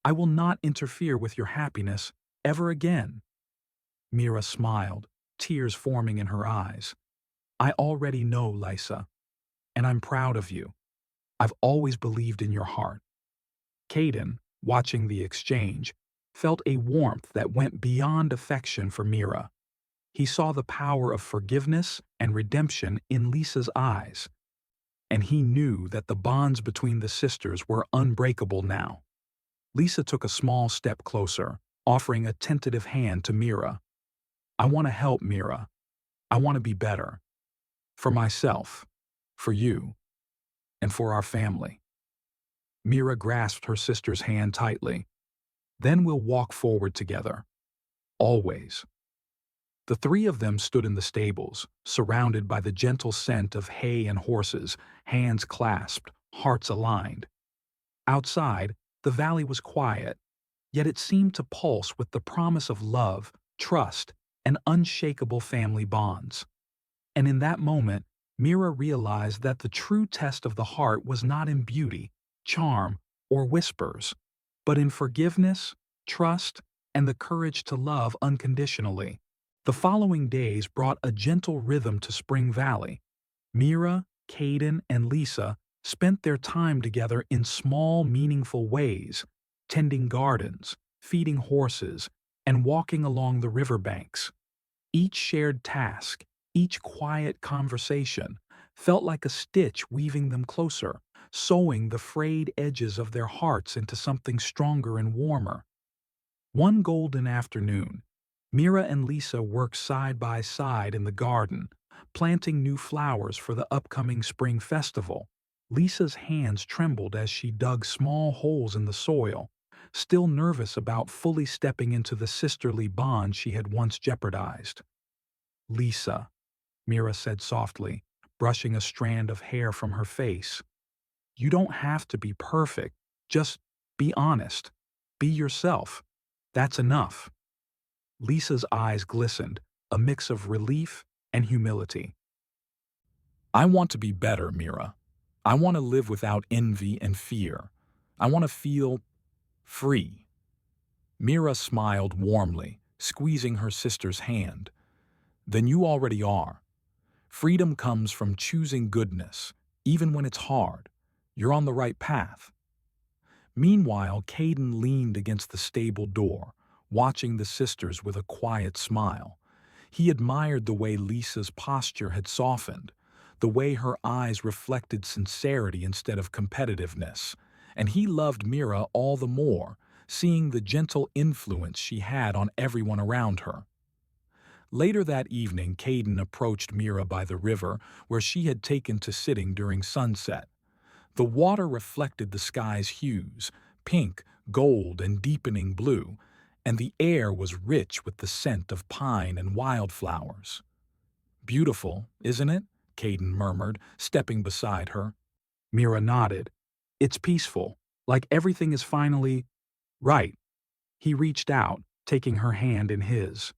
I will not interfere with your happiness ever again." Mira smiled, tears forming in her eyes. "I already know, Lysa, and I'm proud of you. I've always believed in your heart." Kaiden, watching the exchange, felt a warmth that went beyond affection for Mira. He saw the power of forgiveness and redemption in Lysa's eyes, and he knew that the bonds between the sisters were unbreakable now. Lysa took a small step closer, offering a tentative hand to Mira. "I want to help, Mira. I want to be better. For myself, for you, and for our family." Mira grasped her sister's hand tightly. "Then we'll walk forward together. Always." The three of them stood in the stables, surrounded by the gentle scent of hay and horses, hands clasped, hearts aligned. Outside, the valley was quiet, yet it seemed to pulse with the promise of love, trust, and unshakable family bonds. And in that moment, Mira realized that the true test of the heart was not in beauty, charm, or whispers, but in forgiveness, trust, and the courage to love unconditionally. The following days brought a gentle rhythm to Spring Valley. Mira, Kaiden, and Lysa spent their time together in small, meaningful ways, tending gardens, feeding horses, and walking along the riverbanks. Each shared task, Each quiet conversation felt like a stitch weaving them closer, sewing the frayed edges of their hearts into something stronger and warmer. One golden afternoon, Mira and Lysa worked side by side in the garden, planting new flowers for the upcoming spring festival. Lisa's hands trembled as she dug small holes in the soil, still nervous about fully stepping into the sisterly bond she had once jeopardized. "Lysa," Mira said softly, brushing a strand of hair from her face. "You don't have to be perfect. Just be honest. Be yourself. That's enough." Lisa's eyes glistened, a mix of relief and humility. "I want to be better, Mira. I want to live without envy and fear. I want to feel free." Mira smiled warmly, squeezing her sister's hand. "Then you already are. Freedom comes from choosing goodness, even when it's hard. You're on the right path." Meanwhile, Kaiden leaned against the stable door, watching the sisters with a quiet smile. He admired the way Lisa's posture had softened, the way her eyes reflected sincerity instead of competitiveness, and he loved Mira all the more, seeing the gentle influence she had on everyone around her. Later that evening, Kaiden approached Mira by the river where she had taken to sitting during sunset. The water reflected the sky's hues, pink, gold, and deepening blue, and the air was rich with the scent of pine and wildflowers. "Beautiful, isn't it?" Kaiden murmured, stepping beside her. Mira nodded. "It's peaceful, like everything is finally right." He reached out, taking her hand in his.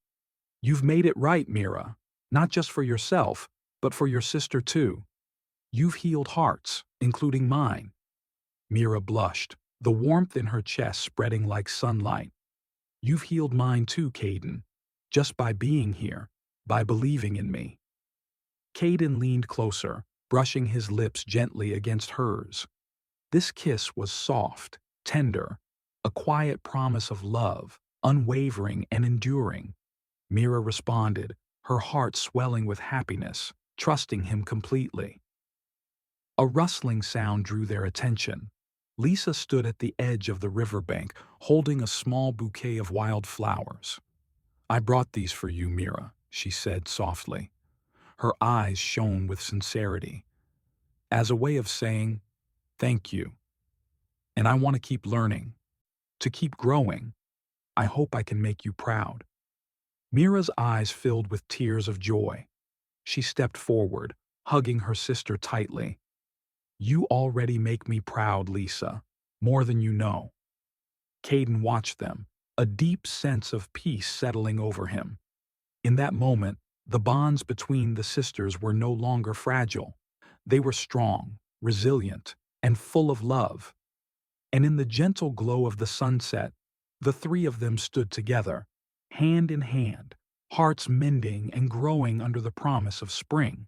"You've made it right, Mira. Not just for yourself, but for your sister too. You've healed hearts, including mine." Mira blushed, the warmth in her chest spreading like sunlight. "You've healed mine too, Kaiden. Just by being here, by believing in me." Kaiden leaned closer, brushing his lips gently against hers. This kiss was soft, tender, a quiet promise of love, unwavering and enduring. Mira responded, her heart swelling with happiness, trusting him completely. A rustling sound drew their attention. Lysa stood at the edge of the riverbank, holding a small bouquet of wild flowers. "I brought these for you, Mira," she said softly. Her eyes shone with sincerity, as a way of saying, "Thank you. And I want to keep learning, to keep growing. I hope I can make you proud." Mira's eyes filled with tears of joy. She stepped forward, hugging her sister tightly. "You already make me proud, Lysa, more than you know." Kaiden watched them, a deep sense of peace settling over him. In that moment, the bonds between the sisters were no longer fragile. They were strong, resilient, and full of love. And in the gentle glow of the sunset, the three of them stood together, hand in hand, hearts mending and growing under the promise of spring.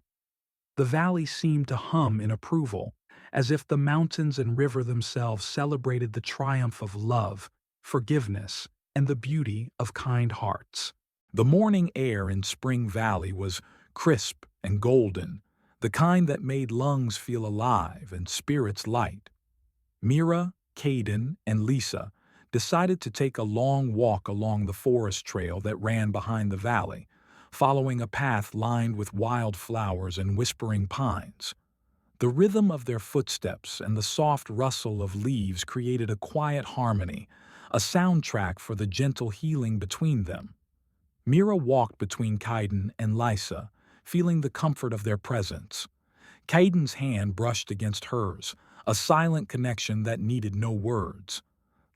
The valley seemed to hum in approval, as if the mountains and river themselves celebrated the triumph of love, forgiveness, and the beauty of kind hearts. The morning air in Spring Valley was crisp and golden, the kind that made lungs feel alive and spirits light. Mira, Kaiden, and Lysa decided to take a long walk along the forest trail that ran behind the valley, following a path lined with wild flowers and whispering pines. The rhythm of their footsteps and the soft rustle of leaves created a quiet harmony, a soundtrack for the gentle healing between them. Mira walked between Kaiden and Lysa, feeling the comfort of their presence. Kaiden's hand brushed against hers, a silent connection that needed no words.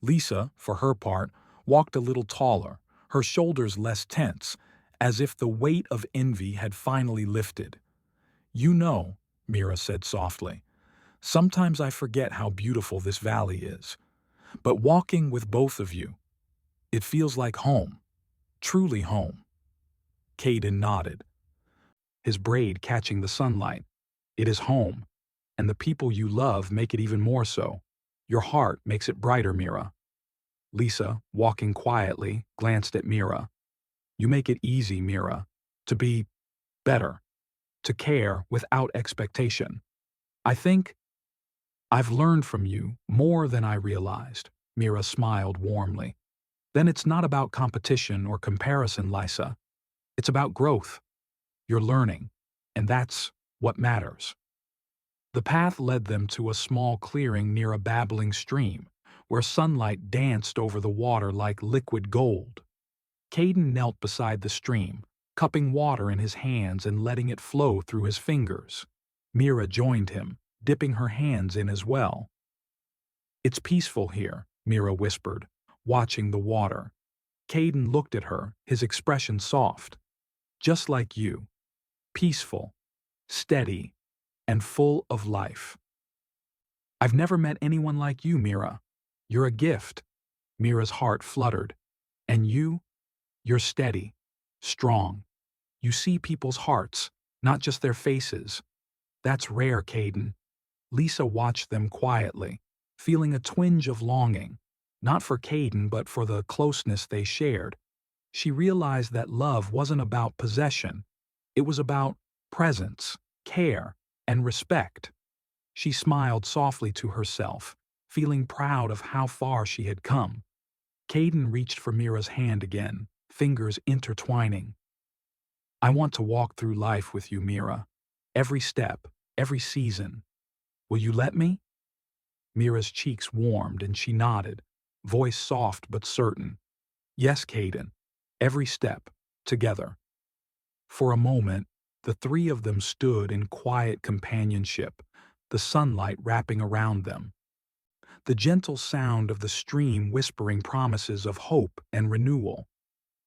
Lysa, for her part, walked a little taller, her shoulders less tense, as if the weight of envy had finally lifted. "You know," Mira said softly, "sometimes I forget how beautiful this valley is. But walking with both of you, it feels like home, truly home." Kaiden nodded, his braid catching the sunlight. "It is home, and the people you love make it even more so. Your heart makes it brighter, Mira." Lysa, walking quietly, glanced at Mira. "You make it easy, Mira, to be better." to care without expectation. I think I've learned from you more than I realized. Mira smiled warmly. Then it's not about competition or comparison, Lysa. It's about growth. You're learning, and that's what matters. The path led them to a small clearing near a babbling stream, where sunlight danced over the water like liquid gold. Kaiden knelt beside the stream, cupping water in his hands and letting it flow through his fingers. Mira joined him, dipping her hands in as well. It's peaceful here, Mira whispered, watching the water. Kaiden looked at her, his expression soft. Just like you. Peaceful, steady, and full of life. I've never met anyone like you, Mira. You're a gift. Mira's heart fluttered. And you're steady, strong. You see people's hearts, not just their faces. That's rare, Kaiden. Lysa watched them quietly, feeling a twinge of longing, not for Kaiden but for the closeness they shared. She realized that love wasn't about possession. It was about presence, care, and respect. She smiled softly to herself, feeling proud of how far she had come. Kaiden reached for Mira's hand again, fingers intertwining. I want to walk through life with you, Mira. Every step, every season. Will you let me? Mira's cheeks warmed and she nodded, voice soft but certain. Yes, Kaiden. Every step, together. For a moment, the three of them stood in quiet companionship, the sunlight wrapping around them. The gentle sound of the stream whispering promises of hope and renewal.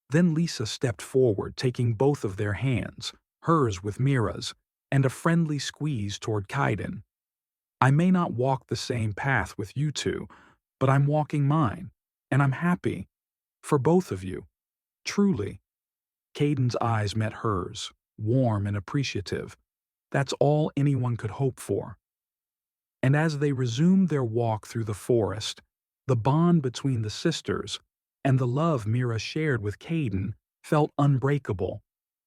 Then Lysa stepped forward, taking both of their hands, hers with Mira's, and a friendly squeeze toward Kaiden. I may not walk the same path with you two, but I'm walking mine, and I'm happy. For both of you. Truly. Kaiden's eyes met hers, warm and appreciative. That's all anyone could hope for. And as they resumed their walk through the forest, the bond between the sisters and the love Mira shared with Kaiden felt unbreakable.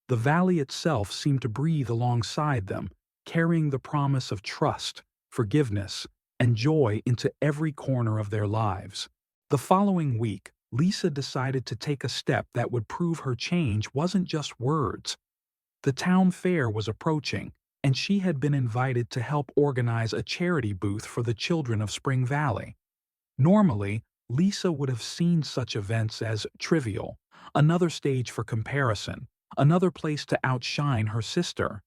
The valley itself seemed to breathe alongside them, carrying the promise of trust, forgiveness, and joy into every corner of their lives. The following week, Lysa decided to take a step that would prove her change wasn't just words. The town fair was approaching, and she had been invited to help organize a charity booth for the children of Spring Valley. Normally, Lysa would have seen such events as trivial, another stage for comparison, another place to outshine her sister.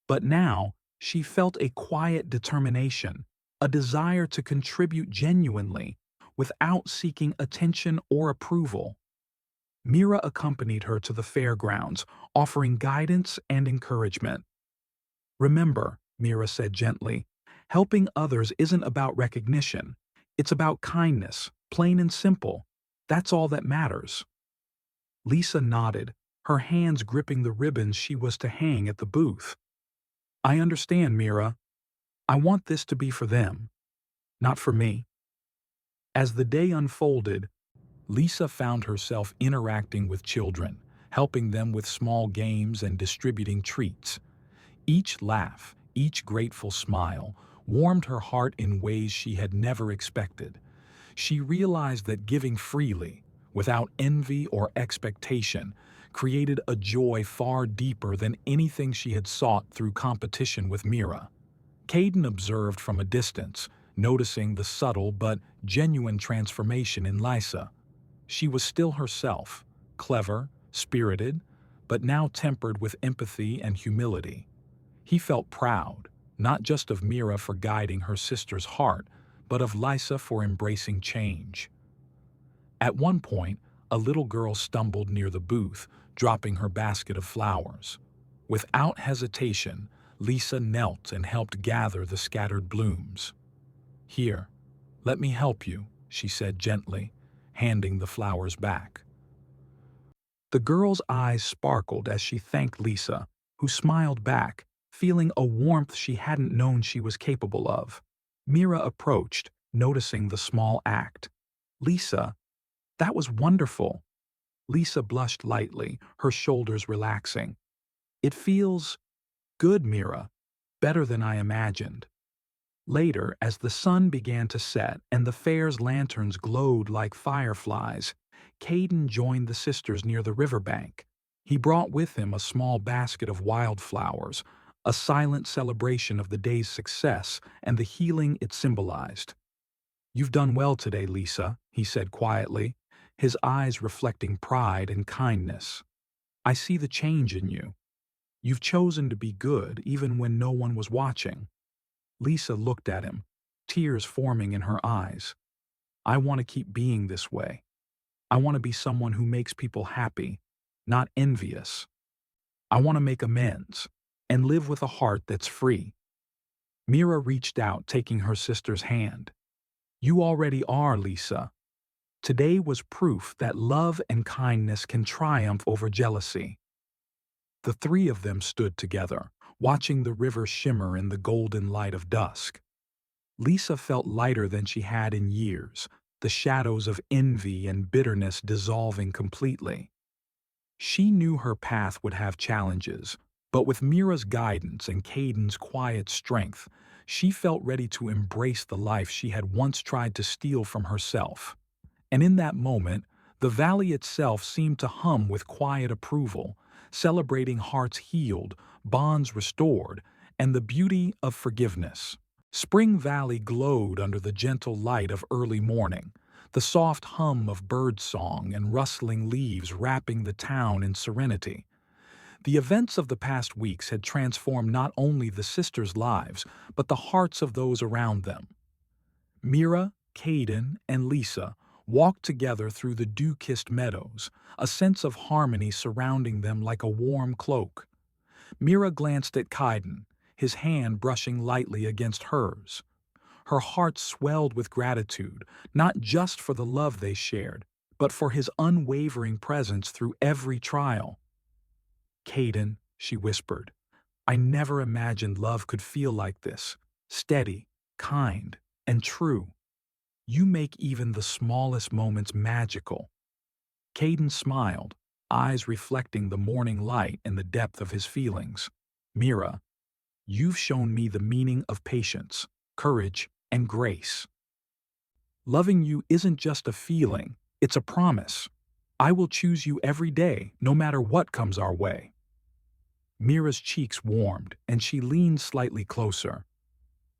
But now, she felt a quiet determination, a desire to contribute genuinely, without seeking attention or approval. Mira accompanied her to the fairgrounds, offering guidance and encouragement. Remember, Mira said gently, helping others isn't about recognition. It's about kindness, plain and simple. That's all that matters. Lysa nodded, her hands gripping the ribbons she was to hang at the booth. I understand, Mira. I want this to be for them, not for me. As the day unfolded, Lysa found herself interacting with children, helping them with small games and distributing treats. Each laugh, each grateful smile, warmed her heart in ways she had never expected. She realized that giving freely, without envy or expectation, created a joy far deeper than anything she had sought through competition with Mira. Kaiden observed from a distance, noticing the subtle but genuine transformation in Lysa. She was still herself, clever, spirited, but now tempered with empathy and humility. He felt proud, not just of Mira for guiding her sister's heart, but of Lysa for embracing change. At one point, a little girl stumbled near the booth, dropping her basket of flowers. Without hesitation, Lysa knelt and helped gather the scattered blooms. Here, let me help you, she said gently, handing the flowers back. The girl's eyes sparkled as she thanked Lysa, who smiled back, feeling a warmth she hadn't known she was capable of. Mira approached, noticing the small act. Lysa, that was wonderful. Lysa blushed lightly, her shoulders relaxing. It feels Good, Mira. Better than I imagined. Later, as the sun began to set and the fair's lanterns glowed like fireflies, Kaiden joined the sisters near the riverbank. He brought with him a small basket of wildflowers, a silent celebration of the day's success and the healing it symbolized. "You've done well today, Lysa," he said quietly, his eyes reflecting pride and kindness. "I see the change in you. You've chosen to be good even when no one was watching." Lysa looked at him, tears forming in her eyes. "I want to keep being this way. I want to be someone who makes people happy, not envious. I want to make amends and live with a heart that's free." Mira reached out, taking her sister's hand. "You already are, Lysa." Today was proof that love and kindness can triumph over jealousy. The three of them stood together, watching the river shimmer in the golden light of dusk. Lysa felt lighter than she had in years, the shadows of envy and bitterness dissolving completely. She knew her path would have challenges, but with Mira's guidance and Kaiden's quiet strength, she felt ready to embrace the life she had once tried to steal from herself. And in that moment, the valley itself seemed to hum with quiet approval, celebrating hearts healed, bonds restored, and the beauty of forgiveness. Spring Valley glowed under the gentle light of early morning, the soft hum of birdsong and rustling leaves wrapping the town in serenity. The events of the past weeks had transformed not only the sisters' lives, but the hearts of those around them. Mira, Kaiden, and Lysa walked together through the dew-kissed meadows, a sense of harmony surrounding them like a warm cloak. Mira glanced at Kaiden, his hand brushing lightly against hers. Her heart swelled with gratitude, not just for the love they shared, but for his unwavering presence through every trial. "Kaiden," she whispered, "I never imagined love could feel like this, steady, kind, and true. You make even the smallest moments magical." Kaiden smiled, eyes reflecting the morning light and the depth of his feelings. "Mira, you've shown me the meaning of patience, courage, and grace. Loving you isn't just a feeling, it's a promise. I will choose you every day, no matter what comes our way." Mira's cheeks warmed, and she leaned slightly closer.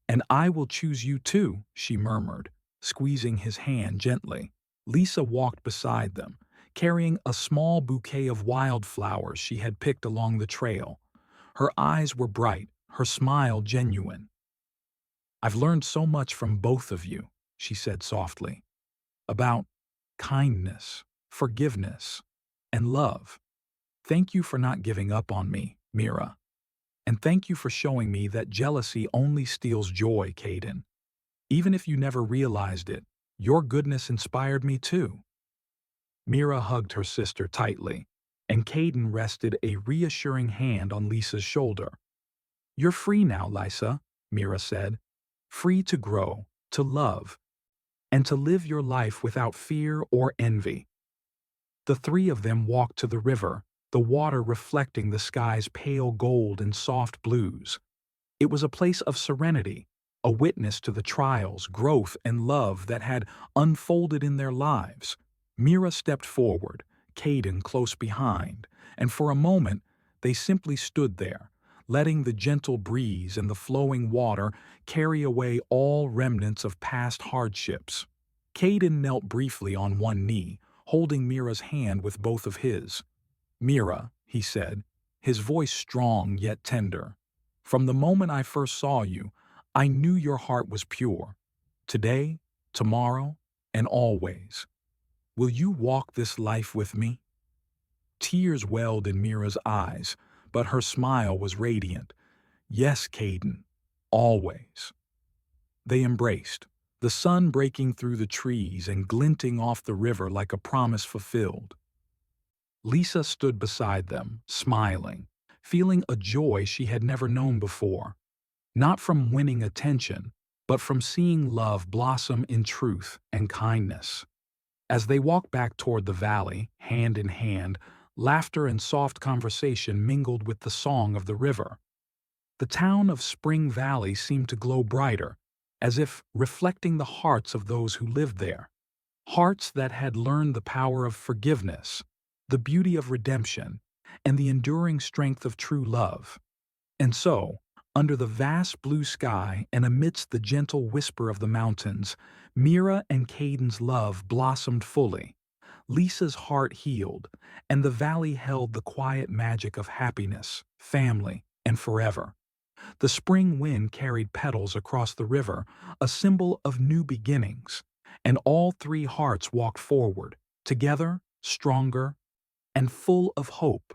"And I will choose you too," she murmured, squeezing his hand gently. Lysa walked beside them, carrying a small bouquet of wildflowers she had picked along the trail. Her eyes were bright, her smile genuine. "I've learned so much from both of you," she said softly, "about kindness, forgiveness, and love. Thank you for not giving up on me, Mira. And thank you for showing me that jealousy only steals joy, Kaiden. Even if you never realized it, your goodness inspired me too." Mira hugged her sister tightly, and Kaiden rested a reassuring hand on Lysa's shoulder. "You're free now, Lysa," Mira said. "Free to grow, to love, and to live your life without fear or envy." The three of them walked to the river, the water reflecting the sky's pale gold and soft blues. It was a place of serenity, a witness to the trials, growth, and love that had unfolded in their lives. Mira stepped forward, Kaiden close behind, and for a moment they simply stood there, letting the gentle breeze and the flowing water carry away all remnants of past hardships. Kaiden knelt briefly on one knee, holding Mira's hand with both of his. "Mira," he said, his voice strong yet tender, "from the moment I first saw you, I knew your heart was pure. Today, tomorrow, and always. Will you walk this life with me?" Tears welled in Mira's eyes, but her smile was radiant. "Yes, Kaiden, always." They embraced, the sun breaking through the trees and glinting off the river like a promise fulfilled. Lysa stood beside them, smiling, feeling a joy she had never known before, not from winning attention, but from seeing love blossom in truth and kindness. As they walked back toward the valley, hand in hand, laughter and soft conversation mingled with the song of the river. The town of Spring Valley seemed to glow brighter, as if reflecting the hearts of those who lived there. Hearts that had learned the power of forgiveness, the beauty of redemption, and the enduring strength of true love. And so, under the vast blue sky and amidst the gentle whisper of the mountains, Mira and Kaiden's love blossomed fully. Lysa's heart healed, and the valley held the quiet magic of happiness, family, and forever. The spring wind carried petals across the river, a symbol of new beginnings, and all three hearts walked forward, together, stronger, and full of hope.